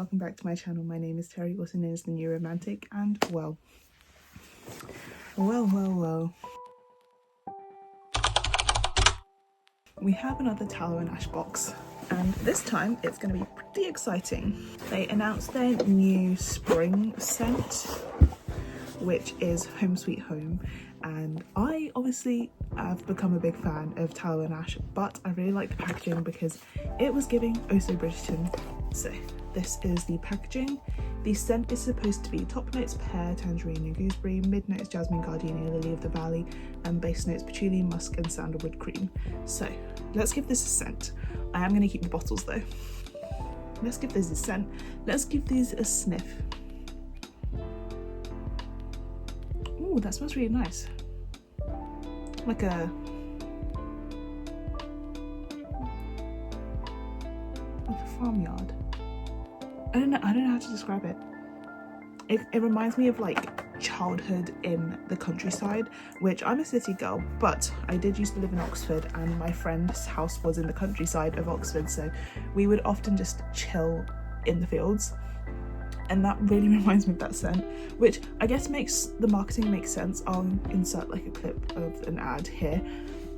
welcome back to my channel. My name is Terry, also known as the Newrxmantic, and well. We have another Tallow and Ash box, and this time it's going to be pretty exciting. They announced their new spring scent, which is Home Sweet Home, and I obviously have become a big fan of Tallow and Ash, but I really like the packaging because it was giving oh so Bridgerton. So this is the packaging. The scent is supposed to be top notes pear, tangerine and gooseberry, mid notes jasmine, gardenia, lily of the valley, and base notes patchouli, musk and sandalwood cream. So let's give this a scent. I am going to keep the bottles though. Let's give this a scent. Let's give these a sniff. Ooh, that smells really nice. Like a farmyard. I don't know how to describe it. It reminds me of like childhood in the countryside, which I'm a city girl, but I did used to live in Oxford, and my friend's house was in the countryside of Oxford, so we would often just chill in the fields. And that really reminds me of that scent, which I guess makes the marketing make sense. I'll insert like a clip of an ad here,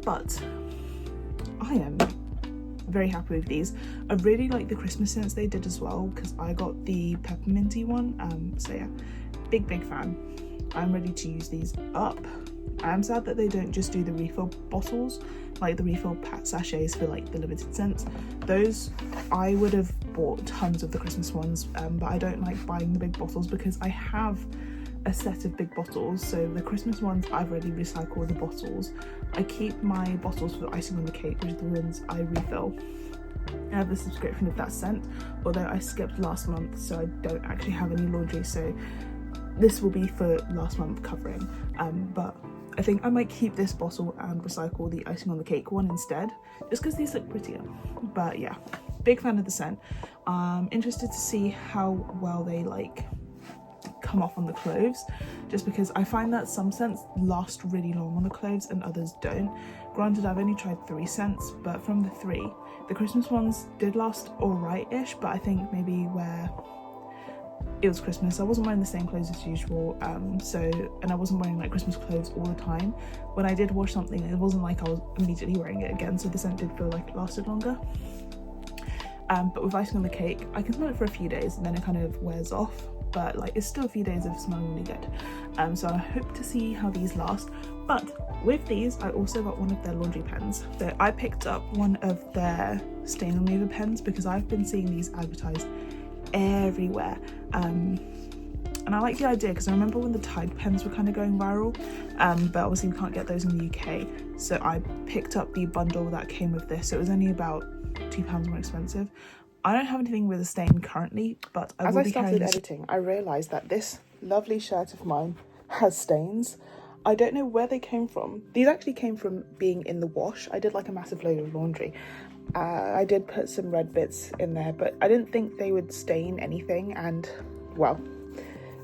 but I am very happy with these. I really like the Christmas scents they did as well, because I got the pepperminty one. So yeah, big fan. I'm ready to use these up. I'm sad that they don't just do the refill bottles, like the refill sachets for like the limited scents. Those I would have bought tons of the Christmas ones, but I don't like buying the big bottles because I have a set of big bottles. So the Christmas ones, I've already recycled the bottles. I keep my bottles for the icing on the cake, which are the ones I refill. I have the subscription of that scent, although I skipped last month, so I don't actually have any laundry, so this will be for last month covering. But I think I might keep this bottle and recycle the icing on the cake one instead, just because these look prettier. But yeah, big fan of the scent. Interested to see how well they like come off on the clothes, just because I find that some scents last really long on the clothes and others don't. Granted, I've only tried 3 scents, but from the 3, the Christmas ones did last alright-ish, but I think maybe where it was Christmas, I wasn't wearing the same clothes as usual, and I wasn't wearing like Christmas clothes all the time. When I did wash something, it wasn't like I was immediately wearing it again, so the scent did feel like it lasted longer. But with icing on the cake, I can smell it for a few days and then it kind of wears off, but like it's still a few days of smelling really good. So I hope to see how these last. But with these, I also got one of their laundry pens. So I picked up one of their stain remover pens because I've been seeing these advertised everywhere, and I like the idea because I remember when the Tide pens were kind of going viral, but obviously we can't get those in the UK, so I picked up the bundle that came with this. So it was only about £2 more expensive. I don't have anything with a stain currently, but as I started editing, I realised that this lovely shirt of mine has stains. I don't know where they came from. These actually came from being in the wash. I did like a massive load of laundry. I did put some red bits in there, but I didn't think they would stain anything, and well,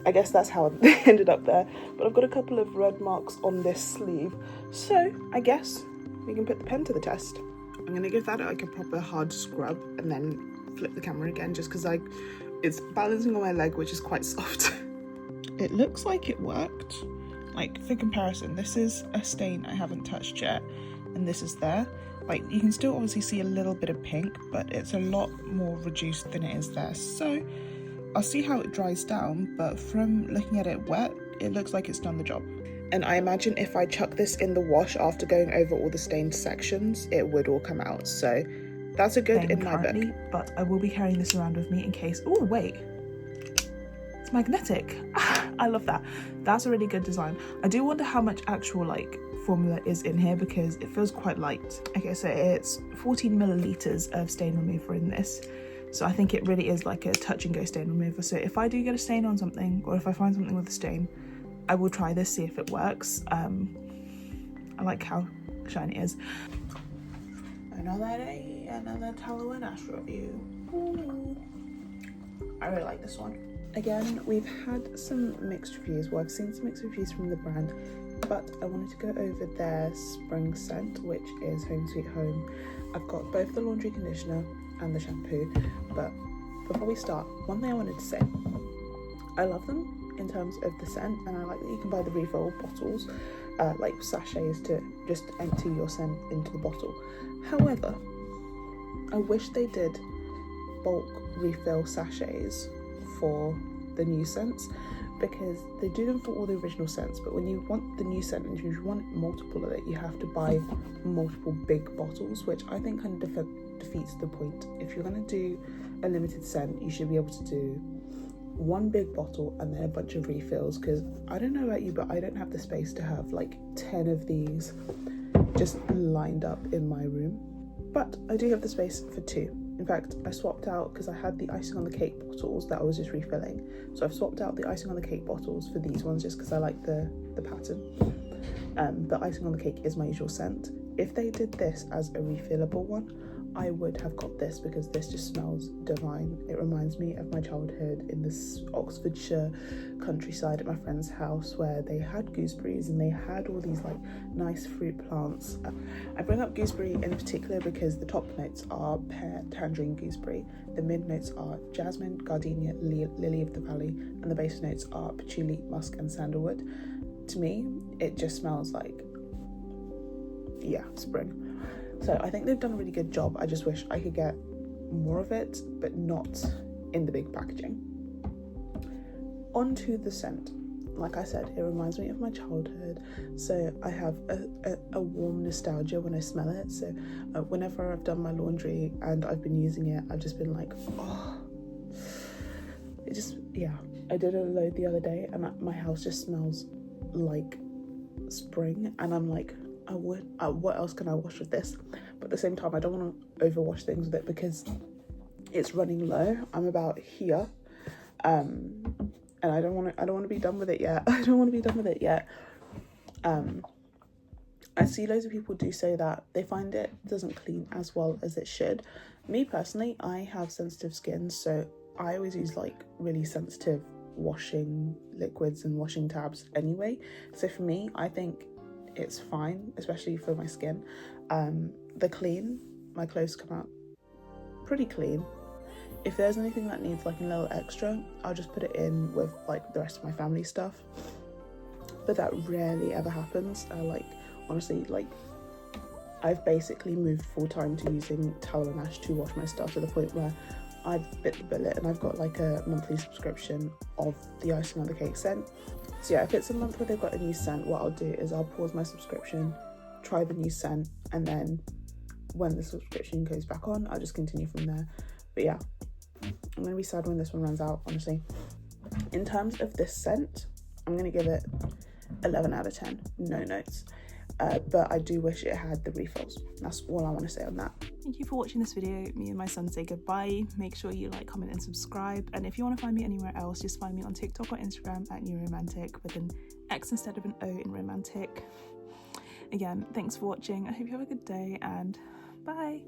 I guess that's how they ended up there. But I've got a couple of red marks on this sleeve, so I guess we can put the pen to the test. I'm going to give that like a proper hard scrub and then flip the camera again, just because it's balancing on my leg, which is quite soft. It looks like it worked. Like, for comparison, this is a stain I haven't touched yet, and this is there. Like, you can still obviously see a little bit of pink, but it's a lot more reduced than it is there. So I'll see how it dries down, but from looking at it wet, it looks like it's done the job. And I imagine if I chuck this in the wash after going over all the stained sections, it would all come out. So that's a good in my book. But I will be carrying this around with me in case. Oh wait, it's magnetic. I love that. That's a really good design. I do wonder how much actual like formula is in here because it feels quite light. Okay, so it's 14 milliliters of stain remover in this. So I think it really is like a touch and go stain remover. So if I do get a stain on something, or if I find something with a stain, I will try this, see if it works. I like how shiny it is. Another Tallow and Ash review. Ooh. I really like this one. Again, we've had some mixed reviews. Well, I've seen some mixed reviews from the brand, but I wanted to go over their spring scent, which is Home Sweet Home. I've got both the laundry conditioner and the shampoo, but before we start, one thing I wanted to say, I love them in terms of the scent, and I like that you can buy the refill bottles, like sachets, to just empty your scent into the bottle. However, I wish they did bulk refill sachets for the new scents, because they do them for all the original scents, but when you want the new scent and you want multiple of it, you have to buy multiple big bottles, which I think kind of defeats the point. If you're going to do a limited scent, you should be able to do one big bottle and then a bunch of refills, because I don't know about you, but I don't have the space to have like 10 of these just lined up in my room. But I do have the space for 2. In fact, I swapped out, because I had the icing on the cake bottles that I was just refilling, so I've swapped out the icing on the cake bottles for these ones just because I like the pattern. The icing on the cake is my usual scent. If they did this as a refillable one, I would have got this, because this just smells divine. It reminds me of my childhood in this Oxfordshire countryside at my friend's house, where they had gooseberries and they had all these like nice fruit plants. I bring up gooseberry in particular because the top notes are pear, tangerine, gooseberry. The mid notes are jasmine, gardenia, lily of the valley, and the base notes are patchouli, musk, and sandalwood. To me, it just smells like, yeah, spring. So I think they've done a really good job. I just wish I could get more of it, but not in the big packaging. Onto the scent. Like I said, it reminds me of my childhood, so I have a warm nostalgia when I smell it. So whenever I've done my laundry and I've been using it, I've just been like, oh, it just, yeah. I did a load the other day and my house just smells like spring, and I'm like, what else can I wash with this? But at the same time, I don't want to overwash things with it because it's running low. I'm about here, and I don't want to be done with it yet. I see loads of people do say that they find it doesn't clean as well as it should. Me personally, I have sensitive skin, so I always use like really sensitive washing liquids and washing tabs anyway. So for me, I think it's fine, especially for my skin. The clean, my clothes come out pretty clean. If there's anything that needs like a little extra, I'll just put it in with like the rest of my family stuff, but that rarely ever happens. Like honestly, like I've basically moved full time to using Tallow and Ash to wash my stuff, to the point where I've bit the bullet and I've got like a monthly subscription of the icing on the cake scent. So yeah, if it's a month where they've got a new scent, what I'll do is I'll pause my subscription, try the new scent, and then when the subscription goes back on, I'll just continue from there. But yeah, I'm gonna be sad when this one runs out, honestly. In terms of this scent, I'm gonna give it 11 out of 10, no notes. But I do wish it had the refills. That's all I want to say on that. Thank you for watching this video. Me and my son say goodbye. Make sure you like, comment, and subscribe. And if you want to find me anywhere else, just find me on TikTok or Instagram at Newrxmantic, with an X instead of an O in romantic. Again, thanks for watching. I hope you have a good day, and bye.